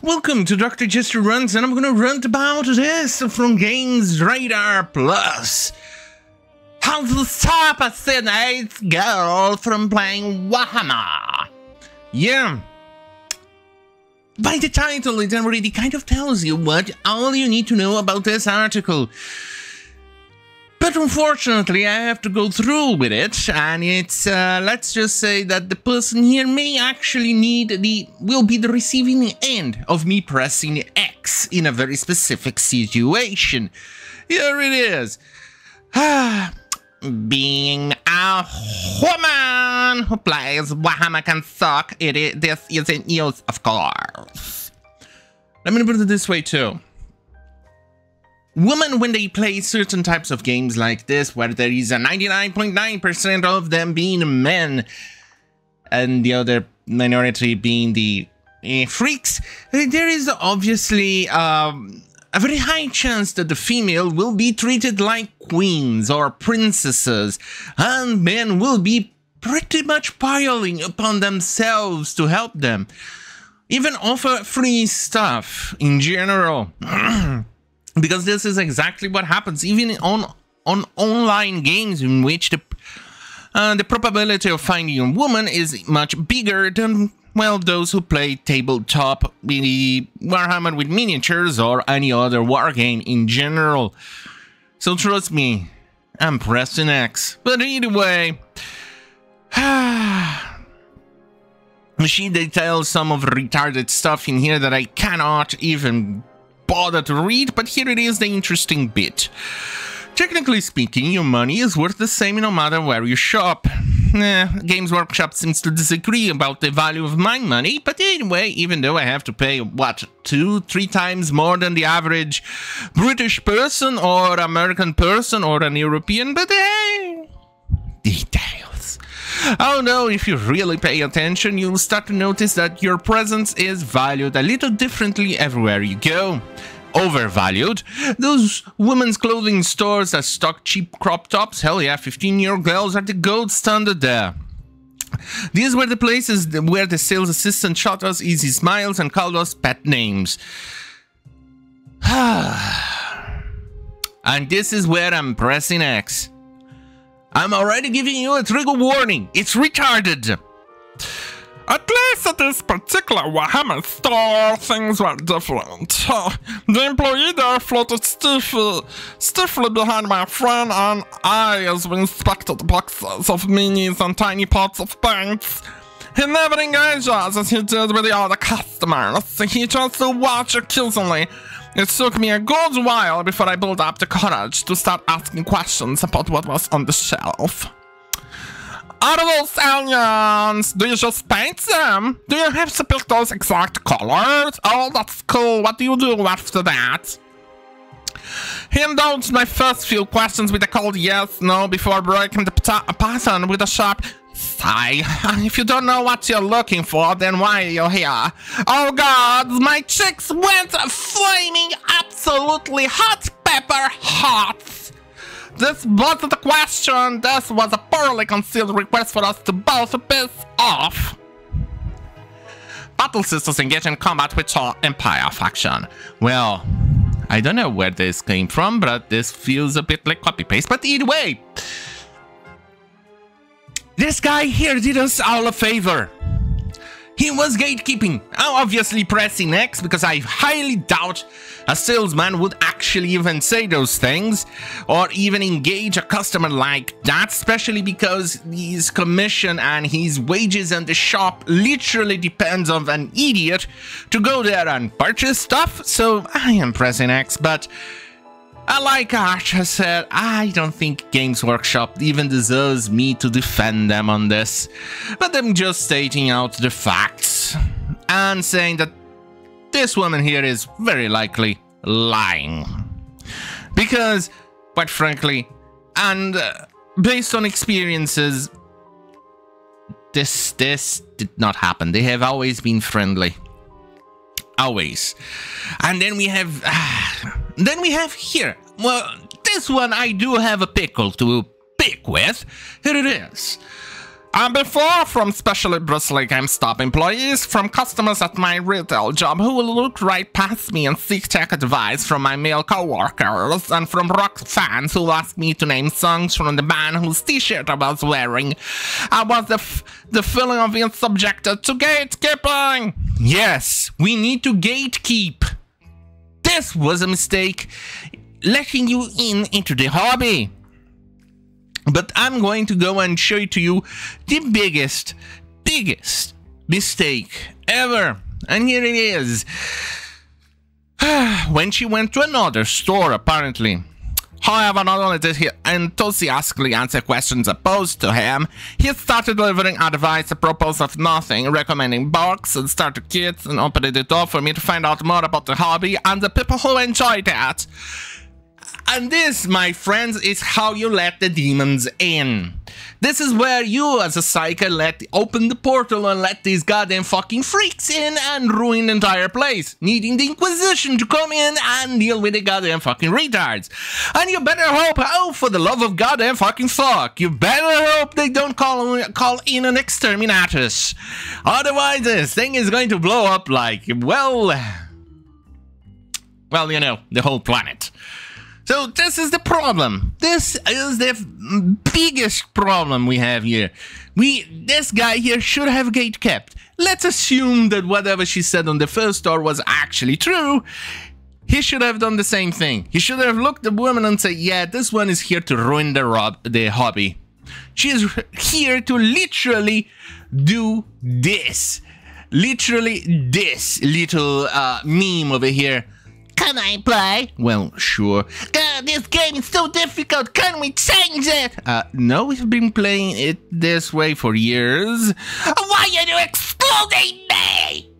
Welcome to Dr. Jester Rants, and I'm gonna rant about this from Games Radar Plus. How to stop a teenage girl from playing Warhammer. Yeah. By the title, it already kind of tells you all you need to know about this article. But unfortunately, I have to go through with it, and it's, let's just say that the person here may actually will be the receiving end of me pressing X in a very specific situation. Here it is. Being a woman who plays Warhammer can suck. This isn't news, of course. Let me put it this way, too. Women, when they play certain types of games like this, where there is a 99.9% of them being men, and the other minority being the freaks, there is obviously a very high chance that the female will be treated like queens or princesses, and men will be pretty much piling upon themselves to help them. Even offer free stuff in general. Because this is exactly what happens, even on online games in which the probability of finding a woman is much bigger than, well, those who play tabletop Warhammer with miniatures or any other war game in general. So trust me, I'm pressing X. But either way, she details some of retarded stuff in here that I cannot even bother to read, but here it is, the interesting bit. Technically speaking, your money is worth the same no matter where you shop. Games Workshop seems to disagree about the value of my money, but anyway, even though I have to pay, what, 2-3 times more than the average British person or American person or an European, but hey, details. Oh no, if you really pay attention, you'll start to notice that your presence is valued a little differently everywhere you go. Overvalued. Those women's clothing stores that stock cheap crop tops, hell yeah, 15-year-old girls are the gold standard there. These were the places where the sales assistant shot us easy smiles and called us pet names. And this is where I'm pressing X. I'm already giving you a trigger warning. It's retarded. At least at this particular Warhammer store, things were different. The employee there floated stiffly behind my friend, and I, as we inspected boxes of minis and tiny pots of paints, he never engaged us as he did with the other customers. He just watched accusingly. It took me a good while before I built up the courage to start asking questions about what was on the shelf. Are those aliens? Do you just paint them? Do you have to pick those exact colors? Oh, that's cool. What do you do after that? He indulged my first few questions with a cold yes, no, before breaking the pattern with a sharp sigh. If you don't know what you're looking for, then why are you here? Oh god, my cheeks went flaming absolutely hot pepper hot. This wasn't a question, this was a poorly concealed request for us to both piss off. Battle Sisters engage in combat with our Empire faction. Well, I don't know where this came from, but this feels a bit like copy-paste, but either way. This guy here did us all a favor. He was gatekeeping. I'm obviously pressing X because I highly doubt a salesman would actually even say those things or even engage a customer like that, especially because his commission and his wages in the shop literally depends on an idiot to go there and purchase stuff. So I am pressing X, but like Arch has said, I don't think Games Workshop even deserves me to defend them on this, but I'm just stating out the facts and saying that this woman here is very likely lying. Because, quite frankly, and based on experiences, this did not happen. They have always been friendly. Always. And then we have here, well, this one I do have a pickle to pick with. Here it is. And before, from specially bristly GameStop employees, from customers at my retail job who will look right past me and seek tech advice from my male co-workers, and from rock fans who ask me to name songs from the band whose t-shirt I was wearing, I was the feeling of being subjected to gatekeeping. Yes, we need to gatekeep. This was a mistake, letting you into the hobby. But I'm going to go and show it to you the biggest mistake ever. And here it is. When she went to another store, apparently. However, not only did he enthusiastically answer questions posed to him, he started delivering advice apropos of nothing, recommending books and starter kits, and opening the door for me to find out more about the hobby and the people who enjoyed it. And this, my friends, is how you let the demons in. This is where you, as a psyker, open the portal and let these goddamn fucking freaks in and ruin the entire place, needing the Inquisition to come in and deal with the goddamn fucking retards. And you better hope, oh, for the love of goddamn fucking fuck, you better hope they don't call in an exterminatus. Otherwise, this thing is going to blow up like, well, you know, the whole planet. So this is the problem. This is the biggest problem we have here. This guy here should have gatekept. Let's assume that whatever she said on the first store was actually true. He should have done the same thing. He should have looked at the woman and said, yeah, this one is here to ruin the hobby. She is here to literally do this. Literally this little meme over here. Can I play? Well, sure. God, this game is so difficult. Can we change it? No, we've been playing it this way for years. Why are you excluding me?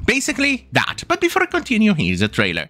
Basically, that. But before I continue, here's a trailer.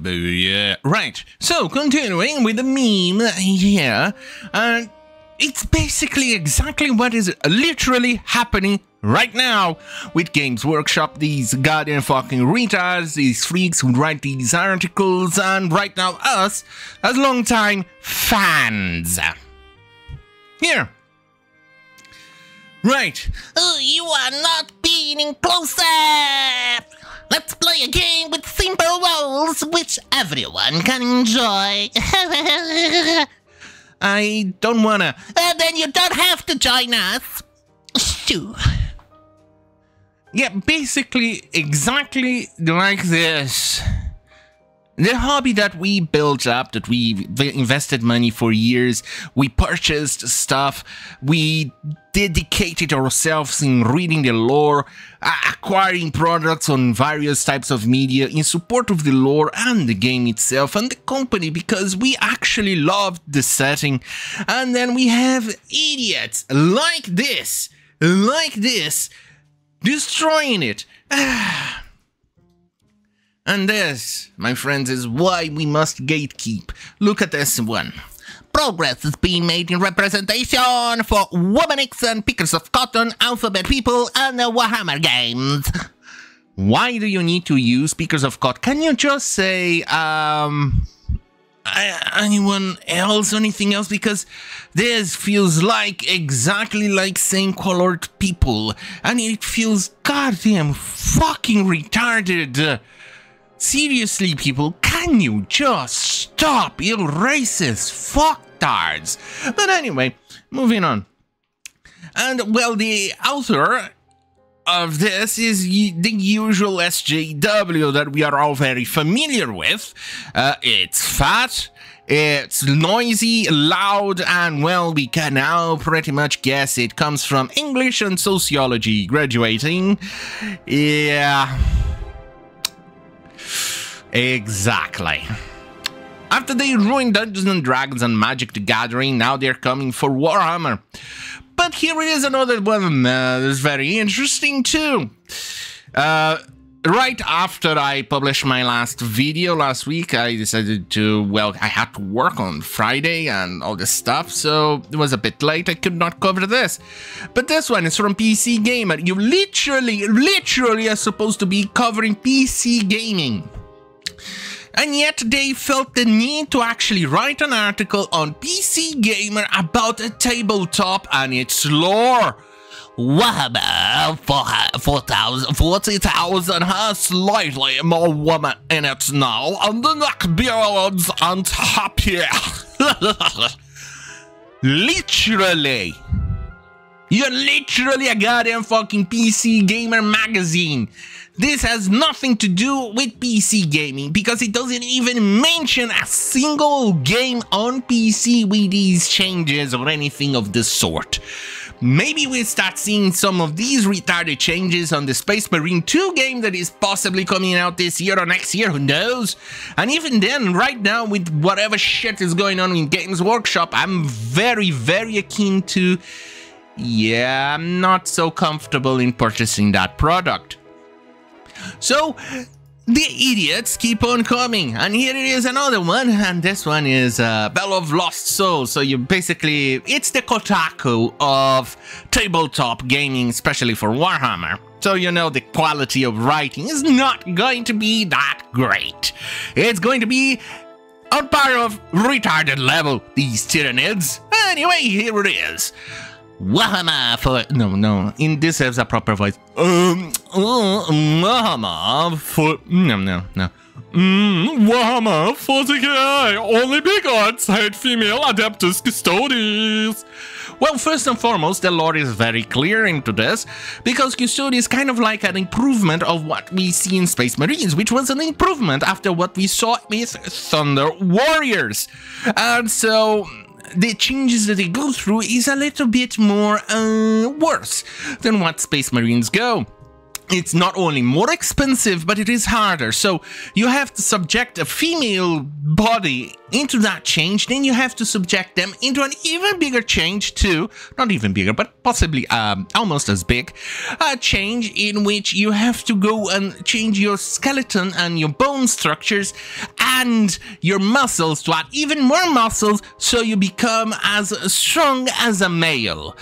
Yeah, right. So, continuing with the meme here, it's basically exactly what is literally happening right now with Games Workshop, these goddamn fucking retards, these freaks who write these articles, and right now us, as longtime fans. Here. Right. Oh, you are not being inclusive! Let's play a game with simple rules which everyone can enjoy. I don't wanna. Then you don't have to join us. Shoo. Yeah, basically exactly like this. The hobby that we built up, that we invested money for years, we purchased stuff, we dedicated ourselves in reading the lore, acquiring products on various types of media in support of the lore and the game itself and the company, because we actually loved the setting. And then we have idiots like this, destroying it. And this, my friends, is why we must gatekeep. Look at this one. progress is being made in representation for womanics and pickers of cotton, alphabet people, and the Warhammer games. Why do you need to use pickers of cotton? Can you just say, anyone else, anything else? Because this feels like exactly like same colored people, and it feels goddamn fucking retarded. Seriously, people, can you just stop, you racist fucktards? But anyway, moving on. And, well, the author of this is the usual SJW that we are all very familiar with. It's fat, it's noisy, loud, and, well, we can now pretty much guess it comes from English and sociology graduating. Yeah. Exactly. After they ruined Dungeons and Dragons and Magic the Gathering, now they're coming for Warhammer. But here it is, another one that's very interesting too. Right after I published my last video last week, I decided to, well, I had to work on Friday and all this stuff, so it was a bit late, I could not cover this. But this one is from PC Gamer. You literally are supposed to be covering PC gaming. And yet they felt the need to actually write an article on PC Gamer about a tabletop and its lore. Warhammer 40,000 has slightly more women in it now, and the neckbeards aren't happy. Literally. You're literally a goddamn fucking PC Gamer magazine. This has nothing to do with PC gaming because it doesn't even mention a single game on PC with these changes or anything of the sort. Maybe we'll start seeing some of these retarded changes on the Space Marine 2 game that is possibly coming out this year or next year, who knows? And even then, right now, with whatever shit is going on in Games Workshop, I'm very, very keen to... Yeah, I'm not so comfortable in purchasing that product. So, the idiots keep on coming, and here it is another one, and this one is Bell of Lost Souls. So you basically, it's the Kotaku of tabletop gaming, especially for Warhammer. So you know the quality of writing is not going to be that great. It's going to be on par of retarded level, these tyrannids. Anyway, here it is. Warhammer for... No. In this has a proper voice. Warhammer for... No. Warhammer 40k. Only big odds hate female Adeptus Custodes. Well, first and foremost, the lore is very clear into this, because Custodes is kind of like an improvement of what we see in Space Marines, which was an improvement after what we saw with Thunder Warriors. And so... the changes that they go through is a little bit more worse than what Space Marines go. It's not only more expensive, but it is harder. So you have to subject a female body into that change, then you have to subject them into an even bigger change too. Not even bigger, but possibly almost as big. A change in which you have to go and change your skeleton and your bone structures and your muscles to add even more muscles so you become as strong as a male.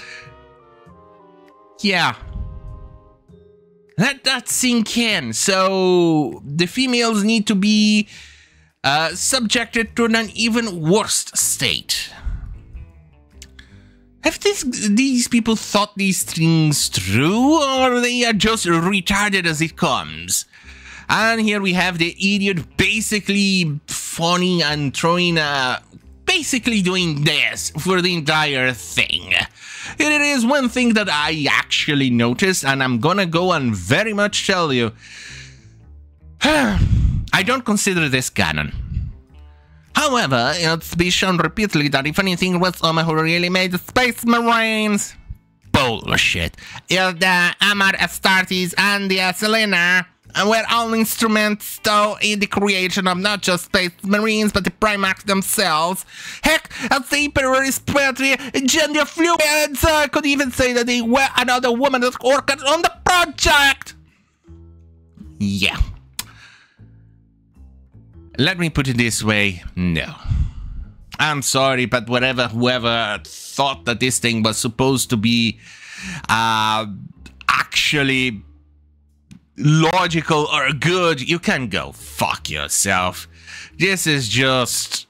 Yeah. Let that sink in. So the females need to be subjected to an even worse state. Have these people thought these things through, or they are just retarded as it comes? And here we have the idiot basically funny and throwing basically doing this for the entire thing. It is one thing that I actually noticed, and I'm gonna go and very much tell you. I don't consider this canon. However, it's been shown repeatedly that if anything was someone who really made the Space Marines. Bullshit. If the Amar Astartes and the Selena were all instruments, though, in the creation of not just Space Marines, but the Primax themselves. Heck, as the Emperor is pretty gender fluid, and I could even say that they were another woman that worked on the project. Yeah. Let me put it this way, no. I'm sorry, but whoever thought that this thing was supposed to be actually logical or good, you can go fuck yourself. This is just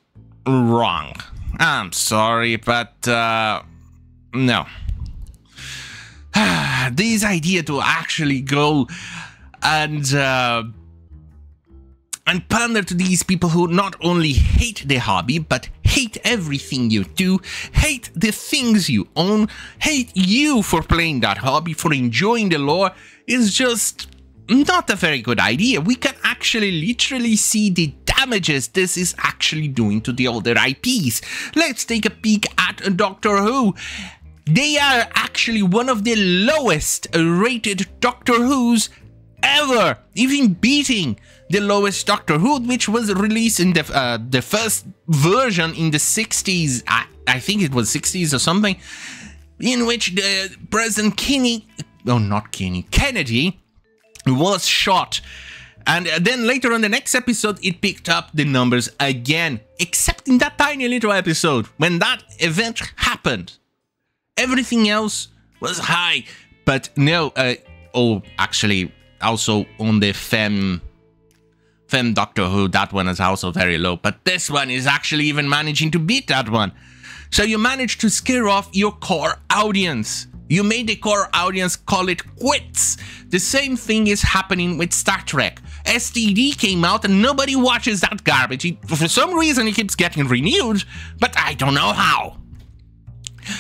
wrong. I'm sorry, but no. This idea to actually go and pander to these people who not only hate the hobby, but hate everything you do, hate the things you own, hate you for playing that hobby, for enjoying the lore, is just not a very good idea. We can actually literally see the damages this is actually doing to the older IPs. Let's take a peek at Doctor Who. They are actually one of the lowest rated Doctor Who's ever, even beating the lowest Doctor Who, which was released in the first version in the 60s, I think it was 60s or something, in which the President Kennedy was shot. And then later on the next episode, it picked up the numbers again, except in that tiny little episode. When that event happened, everything else was high. But no, actually, also on the Femme Doctor Who, that one is also very low. But this one is actually even managing to beat that one. So you managed to scare off your core audience. You made the core audience call it quits. The same thing is happening with Star Trek. STD came out and nobody watches that garbage. For some reason it keeps getting renewed, but I don't know how.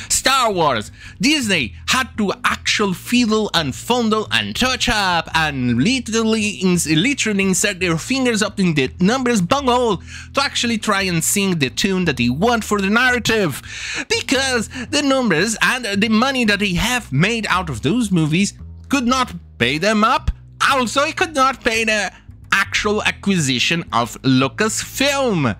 Star Wars. Disney had to actually fiddle and fondle and touch up and literally insert their fingers up in the numbers bunghole to actually try and sing the tune that they want for the narrative. Because the numbers and the money that they have made out of those movies could not pay them up. Also, it could not pay the actual acquisition of Lucasfilm.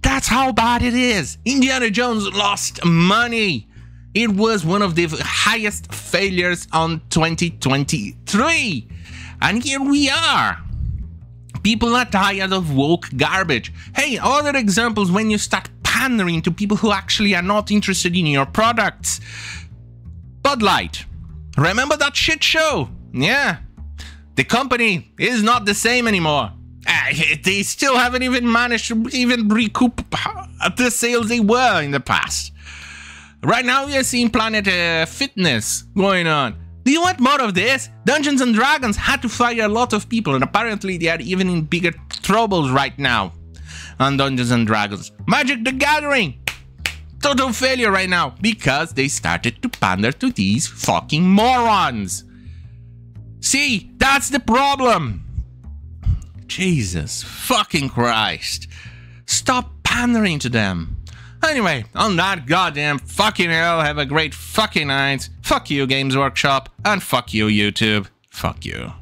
That's how bad it is. Indiana Jones lost money. It was one of the highest failures on 2023. And here we are. People are tired of woke garbage. Hey, other examples when you start pandering to people who actually are not interested in your products. Bud Light. Remember that shit show? Yeah. The company is not the same anymore. They still haven't even managed to even recoup the sales they were in the past. Right now we are seeing Planet Fitness going on. Do you want more of this? Dungeons and Dragons had to fire a lot of people, and apparently they are even in bigger troubles right now on Dungeons and Dragons. Magic the Gathering, total failure right now because they started to pander to these fucking morons. See, that's the problem. Jesus fucking Christ. Stop pandering to them. Anyway, on that goddamn fucking hell, have a great fucking night. Fuck you, Games Workshop, and fuck you, YouTube. Fuck you.